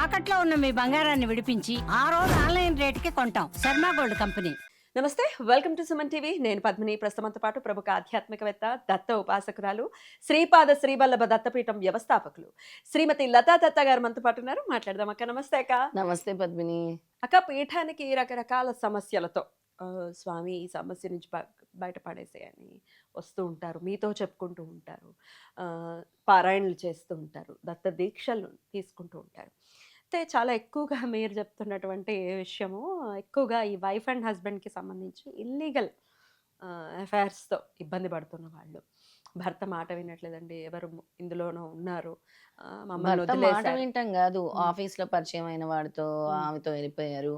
తాకట్లో ఉన్న మీ బంగారాన్ని విడిపించి ఆ రోజు ఆన్లైన్ రేటుకి కొంటాం. Sharma gold company. నమస్తే, వెల్కమ్ టు సుమన్ టీవీ. నేను పద్మిని. ప్రస్తుతంతో పాటు ప్రముఖ ఆధ్యాత్మికవేత్త, దత్త ఉపాసకురాలు, శ్రీపాద శ్రీవల్లభ దత్తపీఠం వ్యవస్థాపకులు శ్రీమతి లతా దత్త గారు మనతో పాటు ఉన్నారు. మాట్లాడదాం అక్క. నమస్తే అక్క. నమస్తే పద్మిని. అక్క, పీఠానికి రకరకాల సమస్యలతో స్వామి ఈ సమస్య నుంచి బయటపడేసేయని వస్తూ ఉంటారు, మీతో చెప్పుకుంటూ ఉంటారు, పారాయణలు చేస్తూ ఉంటారు, దత్త దీక్షలు తీసుకుంటూ ఉంటారు. అయితే చాలా ఎక్కువగా మీరు చెప్తున్నటువంటి విషయము, ఎక్కువగా ఈ వైఫ్ అండ్ హస్బెండ్కి సంబంధించి ఇల్లీగల్ అఫైర్స్తో ఇబ్బంది పడుతున్న వాళ్ళు, భర్త మాట వినట్లేదండి, ఎవరు ఇందులోనో ఉన్నారు, మమ్మల్ని భర్త మాట వదిలేశారు. వింటాం కాదు, ఆఫీస్ లో పరిచయం అయిన వాడితో ఆమెతో వెళ్ళిపోయారు.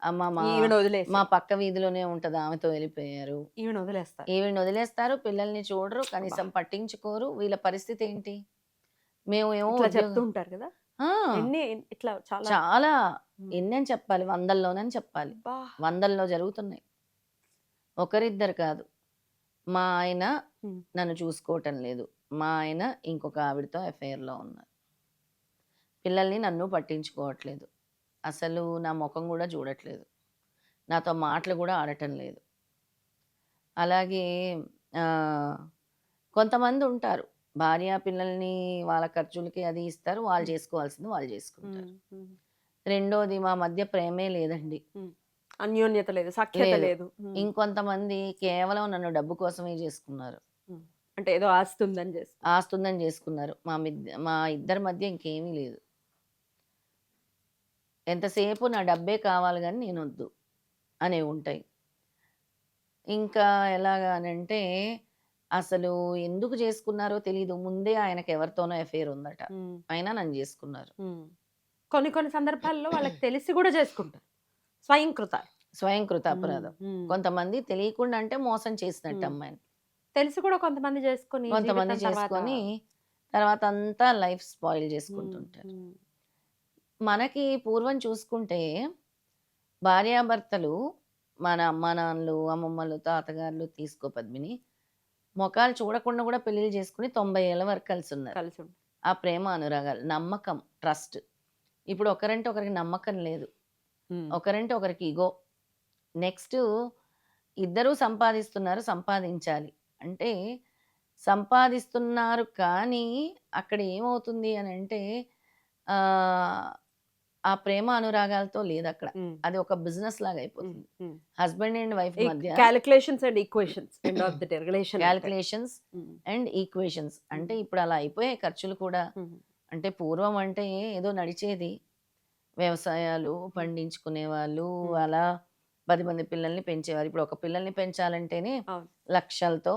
అమ్మ ఈవిడ మా వదిలేసి పక్క వీధిలోనే ఉంటది, ఆమెతో వెళ్ళిపోయారు. ఈవిడ వదిలేస్తారు. ఈవిని వదిలేస్తారు, పిల్లల్ని చూడరు, కనీసం పట్టించుకోరు. వీళ్ళ పరిస్థితి ఏంటి? మేము ఏమో ఇట్లా చెప్తూ ఉంటారు కదా, ఆ, ఎన్ని ఇట్లా చాలా చాలా ఉమ్. ఎన్నని చెప్పాలి, వందల్లోనని చెప్పాలి. బా. వందల్లో జరుగుతున్నాయి, ఒకరిద్దరు కాదు. మా ఆయన ఉమ్. నన్ను చూసుకోవటం లేదు, మా ఆయన ఇంకొక ఆవిడతో అఫైర్లో ఉన్నారు, పిల్లల్ని నన్ను పట్టించుకోవట్లేదు, అసలు నా ముఖం కూడా చూడట్లేదు, నాతో మాటలు కూడా ఆడటం లేదు. అలాగే ఆ, కొంతమంది ఉంటారు, భార్య పిల్లల్ని వాళ్ళ ఖర్చులకి అది ఇస్తారు, వాళ్ళు చేసుకోవాల్సింది వాళ్ళు చేసుకుంటారు. రెండోది, మా మధ్య ప్రేమే లేదండి, అన్యోన్యత లేదు, సఖ్యత లేదు. లేదు. ఇంకొంతమంది కేవలం నన్ను డబ్బు కోసమే చేసుకున్నారు, అంటే ఏదో ఆస్తుందని చేసి ఆస్తుందని చేసుకున్నారు. మా ఇద్దరి మధ్య ఇంకేమీ లేదు. ఎంతసేపు నా డబ్బే కావాలి కానీ నేను వద్దు అనేవి ఉంటాయి. ఇంకా ఎలాగానంటే, అసలు ఎందుకు చేసుకున్నారో తెలీదు, ముందే ఆయనకు ఎవరితోనో అఫేర్ ఉందట, అయినా నన్ను చేసుకున్నారు. కొన్ని కొన్ని సందర్భాల్లో వాళ్ళకి తెలిసి కూడా చేసుకుంటారు, స్వయంకృత. స్వయంకృత అపరాధం. కొంతమంది తెలియకుండా అంటే మోసం చేసినట్టు అమ్మాయిని, తెలిసి కూడా కొంతమంది చేసుకుని కొంతమంది జీవితం తర్వాత- చేసుకొని తర్వాత అంతా లైఫ్ స్పాయిల్ చేసుకుంటుంటారు. మనకి పూర్వం చూసుకుంటే భార్యాభర్తలు, మన అమ్మ నాన్నలు, అమ్మమ్మలు, తాతగారులు తీసుకో పద్మిని, మొఖాలు చూడకుండా కూడా పెళ్లిళ్ళు చేసుకుని 90 ఏళ్ళ వరకు కలిసి ఉన్నారు. కలిసి ఉంటారు. ఆ ప్రేమ అనురాగాలు, నమ్మకం, ట్రస్ట్. ఇప్పుడు ఒకరంటే ఒకరికి నమ్మకం లేదు, ఒకరంటే ఒకరికి ఇగో. నెక్స్ట్, ఇద్దరూ సంపాదిస్తున్నారు, సంపాదించాలి అంటే సంపాదిస్తున్నారు, కానీ అక్కడ ఏమవుతుంది అని అంటే ఆ ప్రేమ అనురాగాలతో లేదు అక్కడ, అది ఒక బిజినెస్ లాగా అయిపోతుంది. హస్బెండ్ అండ్ వైఫ్ మధ్య calculations and equations, end of the day relation. Calculations and equations. అంటే ఇప్పుడు అలా అయిపోయాయి ఖర్చులు కూడా. అంటే పూర్వం అంటే ఏదో నడిచేది, వ్యవసాయాలు పండించుకునే వాళ్ళు, అలా 10 మంది పిల్లల్ని పెంచేవారు. ఇప్పుడు ఒక పిల్లల్ని పెంచాలంటేనే అవును. లక్షలతో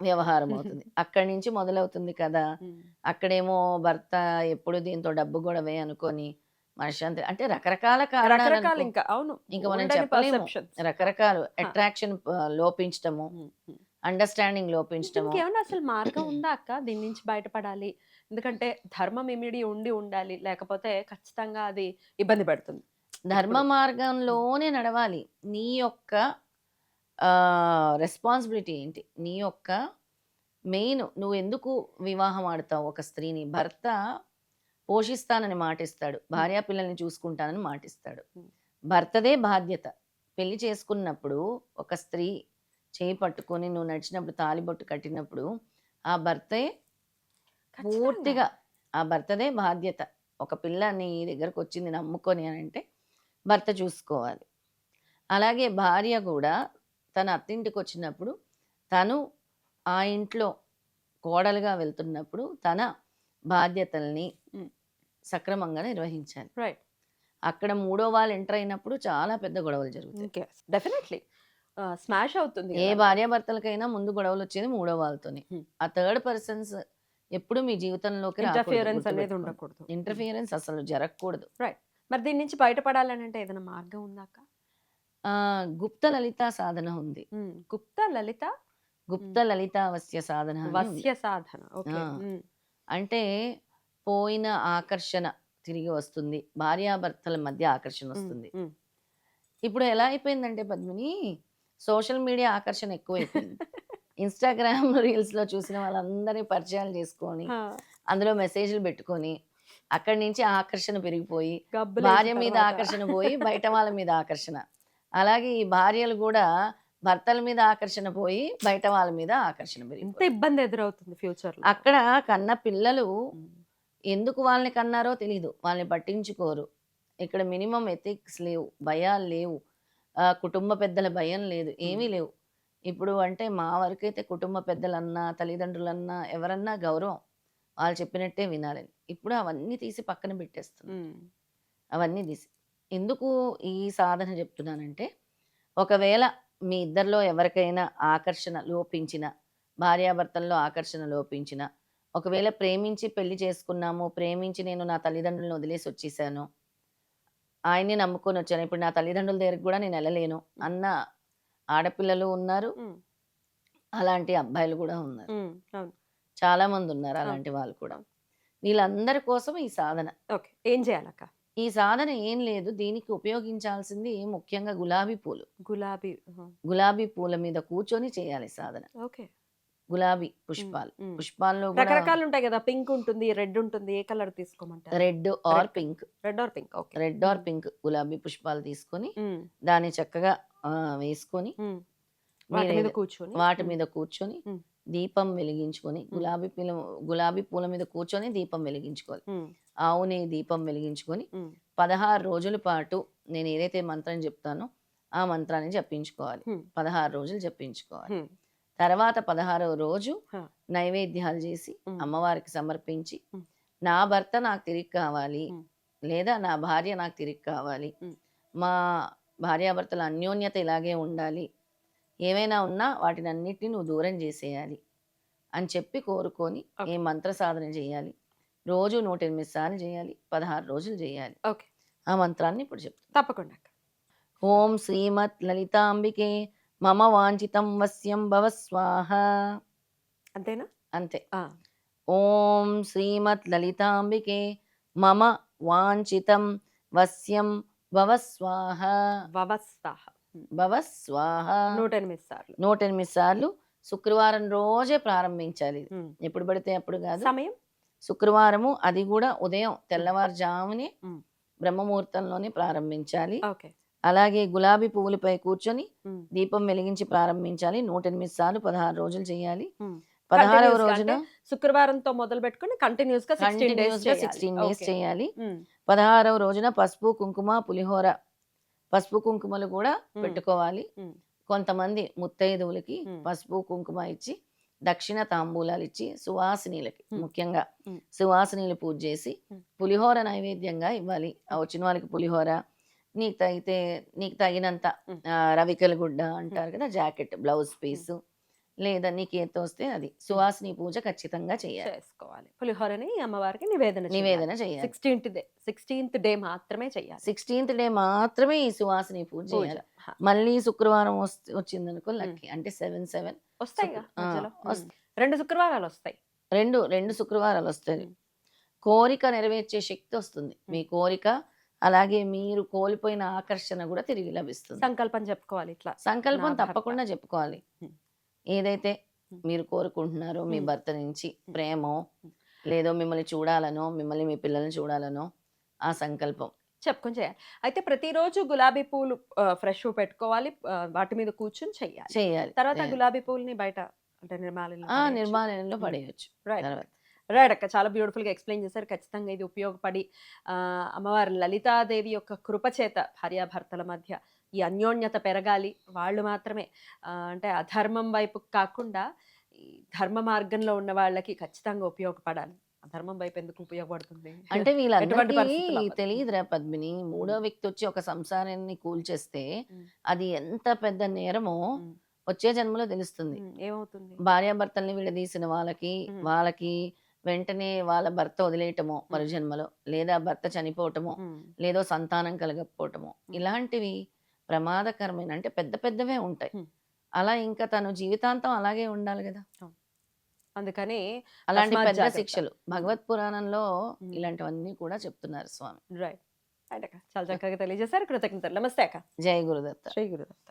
వ్యవహారం అవుతుంది. అక్కడి నుంచి మొదలవుతుంది కదా. అక్కడేమో భర్త ఎప్పుడు దీంతో డబ్బు గొడవే అనుకొని మనశ్శాంతి, అంటే రకరకాల కారణాలు రకరకాల అనుకో. ఇంకా అవును ఇంకా మనం ఉండని చెప్పలేము, perceptions. రకరకాలు అట్రాక్షన్ లోపించటము, అండర్స్టాండింగ్ లోపించటము. ఇంకేమన్నా అసలు మార్గం ఉందా అక్క దీని నుంచి బయటపడాలి? ఎందుకంటే ధర్మం ఇమిడి ఉండాలి, లేకపోతే ఖచ్చితంగా అది ఇబ్బంది పెడుతుంది. ధర్మ మార్గంలోనే నడవాలి. నీ యొక్క రెస్పాన్సిబిలిటీ ఏంటి, నీ యొక్క మెయిన్, నువ్వు ఎందుకు వివాహం ఆడతావు ఒక స్త్రీని? భర్త పోషిస్తానని మాటిస్తాడు, భార్య పిల్లల్ని చూసుకుంటానని మాటిస్తాడు. భర్తదే బాధ్యత. పెళ్లి చేసుకున్నప్పుడు ఒక స్త్రీ చేయి పట్టుకొని నువ్వు నడిచినప్పుడు, తాలిబొట్టు కట్టినప్పుడు ఆ భర్తే పూర్తిగా, ఆ భర్తదే బాధ్యత. ఒక పిల్ల నీ దగ్గరకు వచ్చింది నమ్ముకొని అని అంటే భర్త చూసుకోవాలి. అలాగే భార్య కూడా తన అత్తింటికి వచ్చినప్పుడు, తను ఆ ఇంట్లో కోడలుగా వెళ్తున్నప్పుడు తన బాధ్యతల్ని సక్రమంగా నిర్వహించాలి. రైట్. అక్కడ మూడో వాళ్ళు ఎంటర్ అయినప్పుడు చాలా పెద్ద గొడవలు జరుగుతాయి. డెఫినెట్లీ స్మాష్ అవుతుంది ఏ కదా. భార్యాభర్తలకైనా ముందు గొడవలు వచ్చేది మూడో వాళ్ళతోనే. ఆ థర్డ్ పర్సన్స్ ఎప్పుడు మీ జీవితంలోకి ఇంటర్ఫియరెన్స్ అనేది ఉండకూడదు. ఇంటర్ఫియరెన్స్ అసలు జరగకూడదు. రైట్. మరి దీని నుంచి బయటపడాలని అంటే ఏదైనా మార్గం ఉందా అక్క? గుప్త లలిత సాధన ఉంది. గుప్త లలిత గుప్త లలితావస్య సాధన అని ఉంది. వస్య సాధన. ఓకే. అంటే పోయిన ఆకర్షణ తిరిగి వస్తుంది, భార్యాభర్తల మధ్య ఆకర్షణ వస్తుంది. ఇప్పుడు ఎలా అయిపోయిందంటే పద్మిని, సోషల్ మీడియా ఆకర్షణ ఎక్కువైపోయింది. ఇన్స్టాగ్రామ్ రీల్స్ లో చూసిన వాళ్ళందరినీ పరిచయాలు చేసుకొని, అందులో మెసేజ్లు పెట్టుకొని, అక్కడి నుంచి ఆకర్షణ పెరిగిపోయి గబ్బులేసిన భార్య మీద తర్వాత. ఆకర్షణ పోయి బయట వాళ్ళ మీద ఆకర్షణ. అలాగే ఈ భార్యలు కూడా భర్తల మీద ఆకర్షణ పోయి బయట వాళ్ళ మీద ఆకర్షణ ఎంత పెరిగిపోయి ఇబ్బంది ఎదురవుతుంది ఫ్యూచర్ లో. అక్కడ కన్న పిల్లలు ఎందుకు వాళ్ళని కన్నారో తెలీదు, వాళ్ళని పట్టించుకోరు. ఇక్కడ మినిమం ఎథిక్స్ లేవు, భయాలు లేవు, కుటుంబ పెద్దల భయం లేదు, ఏమీ లేవు. ఇప్పుడు అంటే మా వరకైతే కుటుంబ పెద్దలన్నా తల్లిదండ్రులన్నా ఎవరన్నా గౌరవం, వాళ్ళు చెప్పినట్టే వినాలని. ఇప్పుడు అవన్నీ తీసి పక్కన పెట్టేస్తున్నాం. అవన్నీ తీసి ఎందుకు ఈ సాధన చెప్తున్నానంటే, ఒకవేళ మీ ఇద్దరిలో ఎవరికైనా ఆకర్షణ లోపించిన, భార్యాభర్తల్లో ఆకర్షణ లోపించిన, ఒకవేళ ప్రేమించి పెళ్లి చేసుకున్నాము, ప్రేమించి నేను నా తల్లిదండ్రులను వదిలేసి వచ్చేసాను, ఆయన్ని నమ్ముకొని వచ్చాను, ఇప్పుడు నా తల్లిదండ్రుల దగ్గరికి కూడా నేను వెళ్ళలేను అన్న ఆడపిల్లలు ఉన్నారు, అలాంటి అబ్బాయిలు కూడా ఉన్నారు. అవును. చాలా మంది ఉన్నారు అలాంటి వాళ్ళు కూడా. వీళ్ళందరి కోసం ఈ సాధన. ఓకే, ఏం చేయాలక్క? ఈ సాధన ఏం లేదు, దీనికి ఉపయోగించాల్సింది ముఖ్యంగా గులాబీ పూలు. గులాబీ. గులాబీ పూల మీద కూర్చొని చేయాలి సాధన. ఓకే. గులాబీ పుష్పాలు, పుష్పాల్లో కూడా రకరకాలు ఉంటాయి కదా, పింక్ ఉంటుంది, రెడ్ ఉంటుంది, ఏ కలర్ తీసుకోమంటారు? Red or pink. Red or pink. Okay. Red or pink గులాబీ పుష్పాలు తీసుకొని దాన్ని చక్కగా వేసుకొని వాటి మీద మీరు కూర్చొని వాటి మీద కూర్చొని మ్మ్. దీపం వెలిగించుకొని, గులాబీ పూల మీద కూర్చొని దీపం వెలిగించుకోవాలి. ఆవు నెయ్యి దీపం వెలిగించుకొని 16 రోజుల పాటు నేను ఏదైతే మంత్రం చెప్తానో ఆ మంత్రాన్ని జపించుకోవాలి. 16 రోజులు జపించుకోవాలి. తర్వాత 16వ రోజు నైవేద్యాలు చేసి అమ్మవారికి సమర్పించి, నా భర్త నాకు తిరిగి కావాలి, లేదా నా భార్య నాకు తిరిగి కావాలి, మా భార్యాభర్తల అన్యోన్యత ఇలాగే ఉండాలి, ఏమైనా ఉన్నా వాటిని అన్నిటిని నువ్వు దూరం చేసేయాలి అని చెప్పి కోరుకొని ఈ మంత్ర సాధన చేయాలి. రోజు 108 సార్లు చేయాలి, 16 రోజులు చేయాలి. ఓకే, ఆ మంత్రాన్ని ఇప్పుడు చెప్తాను. తప్పకుండా. ఓం శ్రీమత్ లలితాంబికే మమ వాంఛితం వశ్యం భవ స్వాహ. అంతేనా? అంతే. ఓం శ్రీమత్ లలితాంబికే మమ వాంఛితం వశ్యం భవ స్వాహ. వవస్వాహ. భవ స్వాహ. 108 సార్లు. 108 సార్లు శుక్రవారం రోజే ప్రారంభించాలి. ఎప్పుడు పడితే అప్పుడు కాదు. సమయం శుక్రవారము, అది కూడా ఉదయం తెల్లవారుజామునే బ్రహ్మముహూర్తంలోనే ప్రారంభించాలి. ఓకే. అలాగే గులాబీ పువ్వులపై కూర్చొని దీపం వెలిగించి ప్రారంభించాలి. 108 సార్లు 16 రోజులు చేయాలి. 16వ రోజున శుక్రవారంతో మొదలు పెట్టుకుని కంటిన్యూస్ గా 16 డేస్ చేయాలి. 16వ రోజున పసుపు కుంకుమ పులిహోర, పసుపు కుంకుమలు కూడా పెట్టుకోవాలి. కొంతమంది ముత్తైదువులకి పసుపు కుంకుమ ఇచ్చి దక్షిణ తాంబూలాలు ఇచ్చి సువాసినీలకి, ముఖ్యంగా సువాసినీలు పూజ చేసి పులిహోర నైవేద్యంగా ఇవ్వాలి. వచ్చిన వాళ్ళకి పులిహోర, నీకు తగినంత రవికల గుడ్డ అంటారు కదా, జాకెట్, బ్లౌజ్ పీసు, లేదా నీకు ఏది వస్తే అది సువాసిని పూజ ఖచ్చితంగా చేసుకోవాలి. పులిహోరని అమ్మవారికి నివేదన చేయాలి. 16th డే మాత్రమే చేయాలి. 16th డే మాత్రమే ఈ సువాసిని పూజ చేయాలి. మళ్ళీ శుక్రవారం వచ్చిందనుకో లక్కీ, అంటే 7 వస్తాయి. 2 శుక్రవారాలు వస్తాయి. రెండు శుక్రవారాలు వస్తాయి. కోరిక నెరవేర్చే శక్తి వస్తుంది. మీ కోరిక, అలాగే మీరు కోల్పోయిన ఆకర్షణ కూడా తిరిగి లభిస్తుంది. సంకల్పం చెప్పుకోవాలి. ఇట్లా సంకల్పం తప్పకుండా చెప్పుకోవాలి. ఏదైతే మీరు కోరుకుంటున్నారో మీ భర్త నుంచి ప్రేమో, లేదో మిమ్మల్ని చూడాలనో, మిమ్మల్ని మీ పిల్లల్ని చూడాలనో, ఆ సంకల్పం చెప్పుకొని చేయాలి. అయితే ప్రతిరోజు గులాబీ పూలు ఫ్రెష్ పెట్టుకోవాలి, వాటి మీద కూర్చొని చేయాలి. తర్వాత గులాబీ పూలని బయట అంటే నిర్మాణంలో పడేయచ్చు. రైట్ అక్క, చాలా బ్యూటిఫుల్ గా ఎక్స్ప్లెయిన్ చేశారు. ఖచ్చితంగా ఇది ఉపయోగపడి అమ్మవారి లలితాదేవి యొక్క కృప చేత భార్యాభర్తల మధ్య ఈ అన్యోన్యత పెరగాలి. వాళ్ళు మాత్రమే అంటే అధర్మం వైపు కాకుండా ఈ ధర్మ మార్గంలో ఉన్న వాళ్ళకి ఖచ్చితంగా ఉపయోగపడాలి. అధర్మం వైపు ఎందుకు ఉపయోగపడుతుంది అంటే వీళ్ళందరికీ తెలియదురా పద్మిని. మూడో వ్యక్తి వచ్చి ఒక సంసారాన్ని కూల్చేస్తే అది ఎంత పెద్ద నేరమో వచ్చే జన్మలో తెలుస్తుంది. ఏమవుతుంది? భార్యాభర్తల్ని విడదీసిన వాళ్ళకి వెంటనే వాళ్ళ భర్త వదిలేయటమో మరు జన్మలో, లేదా భర్త చనిపోవటమో, లేదో సంతానం కలగకపోవటమో, ఇలాంటివి ప్రమాదకరమైన, అంటే పెద్ద పెద్దవే ఉంటాయి. అలా ఇంకా తను జీవితాంతం అలాగే ఉండాలి కదా. అందుకని అలాంటి పెద్ద శిక్షలు భగవత్ పురాణంలో ఇలాంటివన్నీ కూడా చెప్తున్నారు స్వామి. రైట్. చాలా చక్కగా తెలియజేశారు. కృతజ్ఞతలు. నమస్తే అక్క. జై గురుదత్త. శ్రీ గురుదత్త.